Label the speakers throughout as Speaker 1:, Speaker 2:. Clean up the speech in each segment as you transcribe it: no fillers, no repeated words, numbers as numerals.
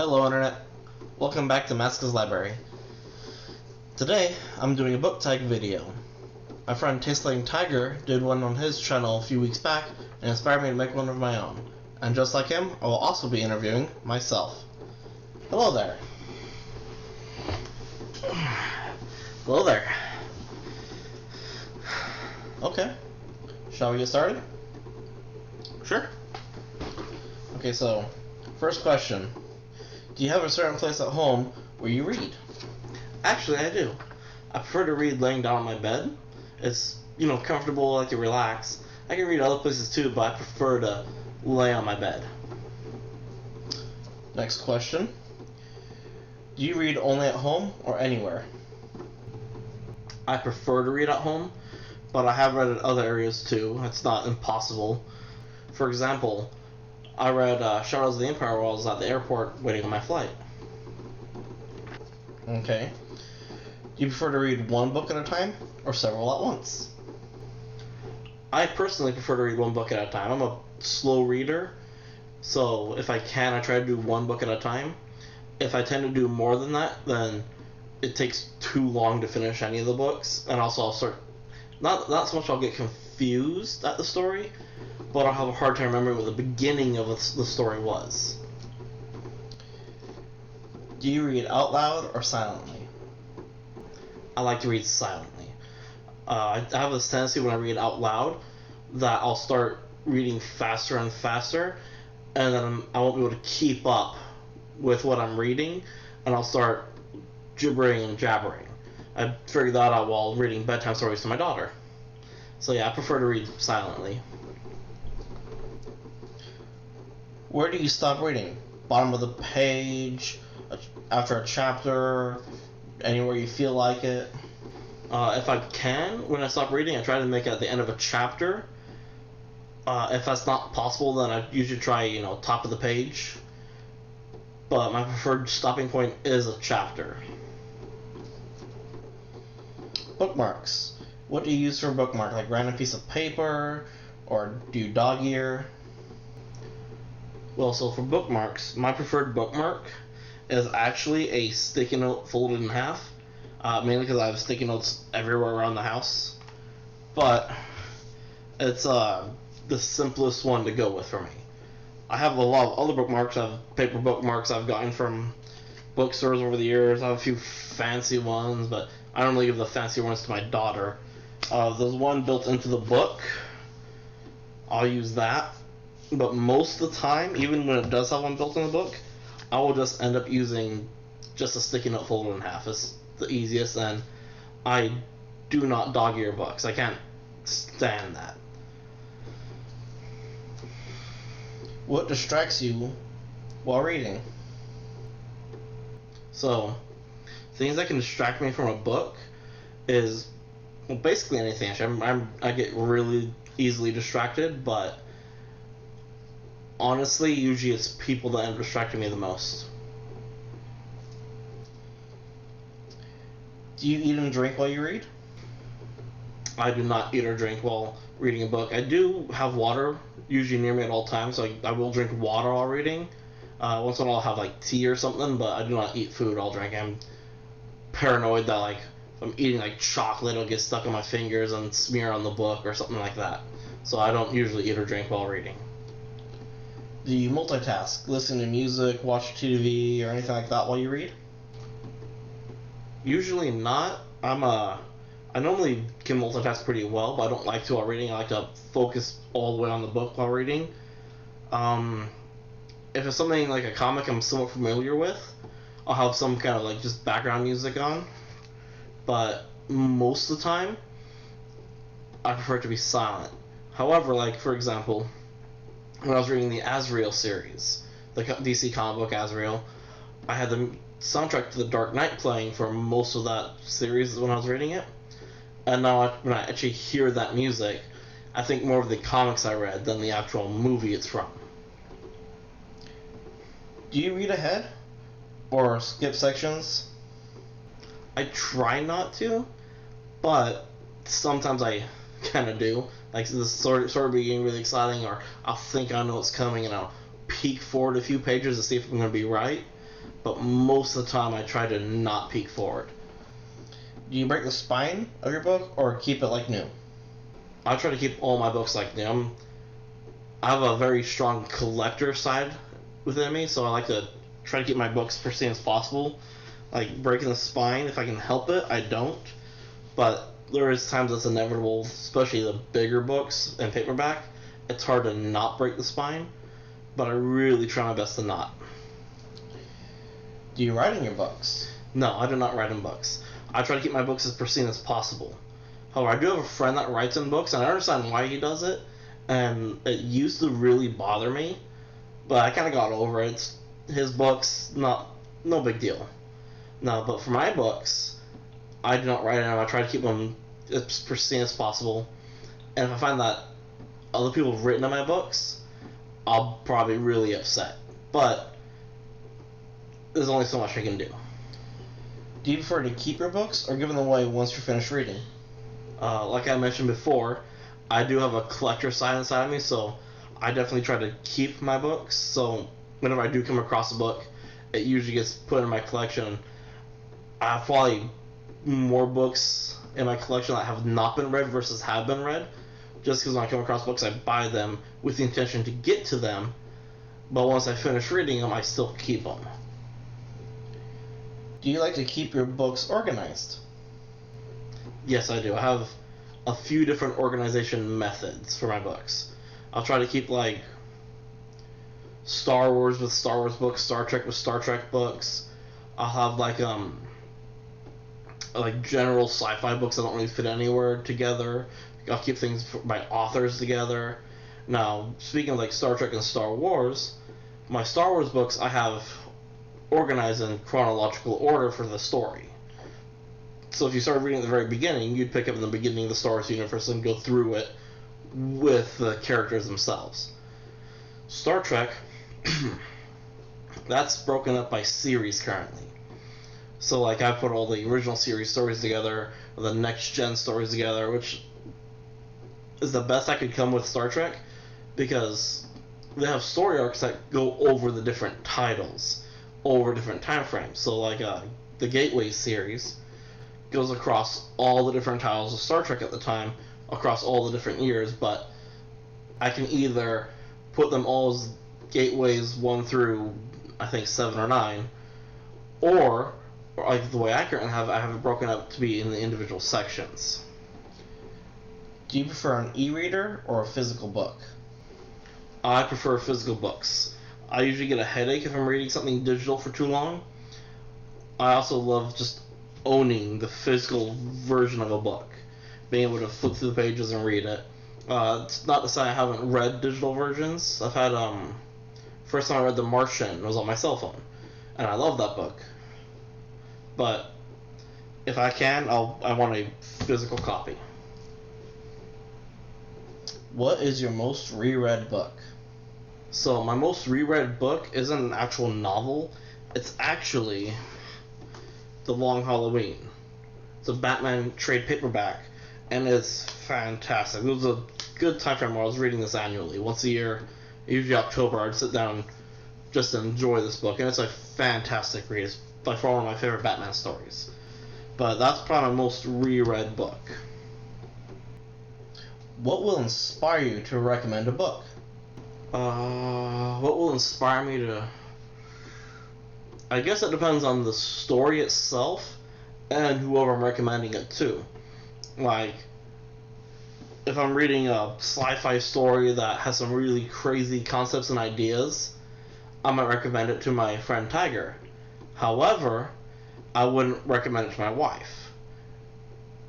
Speaker 1: Hello Internet, welcome back to Maska's Library. Today, I'm doing a book tag video. My friend Tasting Tiger did one on his channel a few weeks back and inspired me to make one of my own. And just like him, I will also be interviewing myself. Hello there. Hello there. Okay, shall we get started? Sure. Okay, so, first question. Do you have a certain place at home where you read? Actually, I do. I prefer to read laying down on my bed. It's, comfortable, I like to relax. I can read other places too, but I prefer to lay on my bed. Next question. Do you read only at home or anywhere? I prefer to read at home, but I have read at other areas too. It's not impossible. For example, I read Shadows of the Empire while I was at the airport waiting on my flight. Okay. Do you prefer to read one book at a time or several at once? I personally prefer to read one book at a time. I'm a slow reader, so if I can, I try to do one book at a time. If I tend to do more than that, then it takes too long to finish any of the books, and also I'll start not so much I'll get confused at the story, but I'll have a hard time remembering what the beginning of the story was. Do you read out loud or silently? I like to read silently. I have this tendency when I read out loud that I'll start reading faster and faster, and then I won't be able to keep up with what I'm reading, and I'll start gibbering and jabbering. I figured that out while reading bedtime stories to my daughter. So yeah, I prefer to read silently. Where do you stop reading? Bottom of the page, after a chapter, anywhere you feel like it? If I can, when I stop reading, I try to make it at the end of a chapter. If that's not possible, then I usually try, top of the page. But my preferred stopping point is a chapter. Bookmarks. What do you use for a bookmark? Like random piece of paper? Or do you dog-ear? Well, so for bookmarks, my preferred bookmark is actually a sticky note folded in half. Mainly because I have sticky notes everywhere around the house. But it's the simplest one to go with for me. I have a lot of other bookmarks. I have paper bookmarks I've gotten from bookstores over the years. I have a few fancy ones, but I don't really give the fancy ones to my daughter. There's one built into the book. I'll use that. But most of the time, even when it does have one built in the book, I will just end up using just a sticky note folded in half. It's the easiest, and I do not dog-ear books. I can't stand that. What distracts you while reading? So, things that can distract me from a book is, well, basically anything. Actually, I get really easily distracted, but honestly, usually it's people that end up distracting me the most. Do you eat and drink while you read? I do not eat or drink while reading a book. I do have water usually near me at all times, so I will drink water while reading. Once in a while I'll have like tea or something, but I do not eat food while drinking. I'm paranoid that if I'm eating like chocolate, it'll get stuck on my fingers and smear on the book or something like that. So I don't usually eat or drink while reading. Do you multitask? Listen to music, watch TV, or anything like that while you read? Usually not. I normally can multitask pretty well, but I don't like to while reading. I like to focus all the way on the book while reading. If it's something like a comic I'm somewhat familiar with, I'll have some kind of just background music on. But most of the time, I prefer it to be silent. However, for example, when I was reading the Azrael series, the DC comic book Azrael, I had the soundtrack to The Dark Knight playing for most of that series when I was reading it. And now when I actually hear that music, I think more of the comics I read than the actual movie it's from. Do you read ahead? Or skip sections? I try not to, but sometimes I kind of do. The story being really exciting, or I'll think I know what's coming and I'll peek forward a few pages to see if I'm going to be right. but most of the time I try to not peek forward.
Speaker 2: Do you break the spine of your book or keep it like new?
Speaker 1: I try to keep all my books like new. I have a very strong collector side within me, so I like to try to keep my books pristine as possible. Like breaking the spine, if I can help it, I don't. But there is times it's inevitable, especially the bigger books and paperback. It's hard to not break the spine, but I really try my best to not.
Speaker 2: Do you write in your books?
Speaker 1: No, I do not write in books. I try to keep my books as pristine as possible. However, I do have a friend that writes in books, and I understand why he does it, and it used to really bother me, but I kind of got over it. It's his books, no big deal. No, but for my books, I do not write in them. I try to keep them as pristine as possible, and if I find that other people have written in my books, I'll probably be really upset. But there's only so much I can do.
Speaker 2: Do you prefer to keep your books or give them away once you're finished reading?
Speaker 1: Like I mentioned before, I do have a collector side inside of me, so I definitely try to keep my books. So whenever I do come across a book, it usually gets put in my collection. I have probably more books in my collection that have not been read versus have been read, just because when I come across books, I buy them with the intention to get to them, but once I finish reading them, I still keep them.
Speaker 2: Do you like to keep your books organized?
Speaker 1: Yes, I do. I have a few different organization methods for my books. I'll try to keep like Star Wars with Star Wars books, Star Trek with Star Trek books. I'll have like general sci-fi books that don't really fit anywhere together. I'll keep things by authors together. Now, speaking of like Star Trek and Star Wars, my Star Wars books I have organized in chronological order for the story. So if you start reading at the very beginning, you'd pick up in the beginning of the Star Wars universe and go through it with the characters themselves. Star Trek, that's broken up by series currently. So like I put all the original series stories together, the next gen stories together, which is the best I could come with Star Trek, because they have story arcs that go over the different titles, over different time frames. So like the Gateway series goes across all the different titles of Star Trek at the time, across all the different years, but I can either put them all as Gateways 1 through, I think, 7 or 9, or like the way I currently have it broken up to be in the individual sections.
Speaker 2: Do you prefer an e-reader or a physical book?
Speaker 1: I prefer physical books. I usually get a headache if I'm reading something digital for too long. I also love just owning the physical version of a book, being able to flip through the pages and read it. It's not to say I haven't read digital versions. I've had first time I read The Martian was on my cell phone, and I love that book. But if I can, I want a physical copy.
Speaker 2: What is your most reread book?
Speaker 1: So my most reread book isn't an actual novel. It's actually The Long Halloween. It's a Batman trade paperback, and it's fantastic. It was a good time frame where I was reading this annually. Once a year, usually October, I'd sit down just to enjoy this book, and it's a fantastic read. It's by far one of my favorite Batman stories. But that's probably my most reread book.
Speaker 2: What will inspire you to recommend a book?
Speaker 1: What will inspire me to... I guess it depends on the story itself and whoever I'm recommending it to. Like, if I'm reading a sci-fi story that has some really crazy concepts and ideas, I might recommend it to my friend Tiger. However, I wouldn't recommend it to my wife.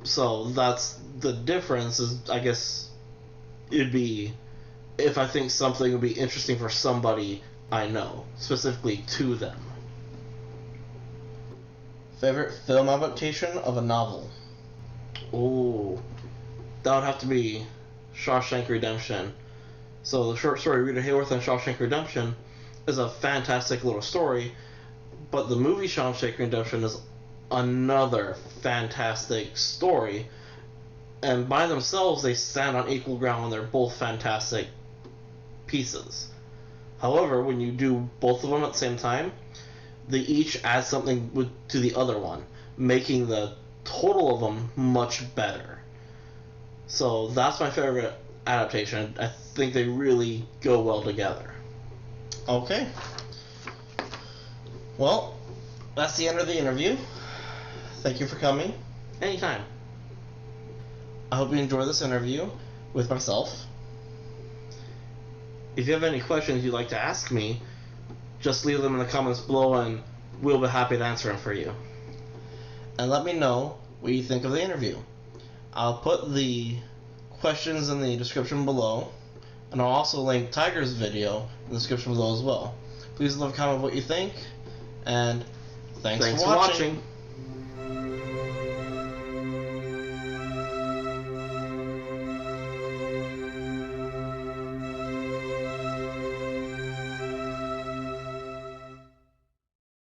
Speaker 1: So that's the difference. Is I guess it'd be if I think something would be interesting for somebody I know, specifically to them.
Speaker 2: Favorite film adaptation of a novel?
Speaker 1: Oh, that would have to be Shawshank Redemption. So the short story Rita Hayworth and Shawshank Redemption is a fantastic little story, but the movie Shawshank Redemption is another fantastic story, and by themselves they stand on equal ground and they're both fantastic pieces. However, when you do both of them at the same time, they each add something to the other one, making the total of them much better. So that's my favorite adaptation. I think they really go well together.
Speaker 2: Okay. Well, that's the end of the interview. Thank you for coming.
Speaker 1: Anytime.
Speaker 2: I hope you enjoy this interview with myself.
Speaker 1: If you have any questions you'd like to ask me, just leave them in the comments below and we'll be happy to answer them for you.
Speaker 2: And let me know what you think of the interview. I'll put the questions in the description below, and I'll also link Tiger's video in the description below as well. Please leave a comment what you think, and thanks for watching.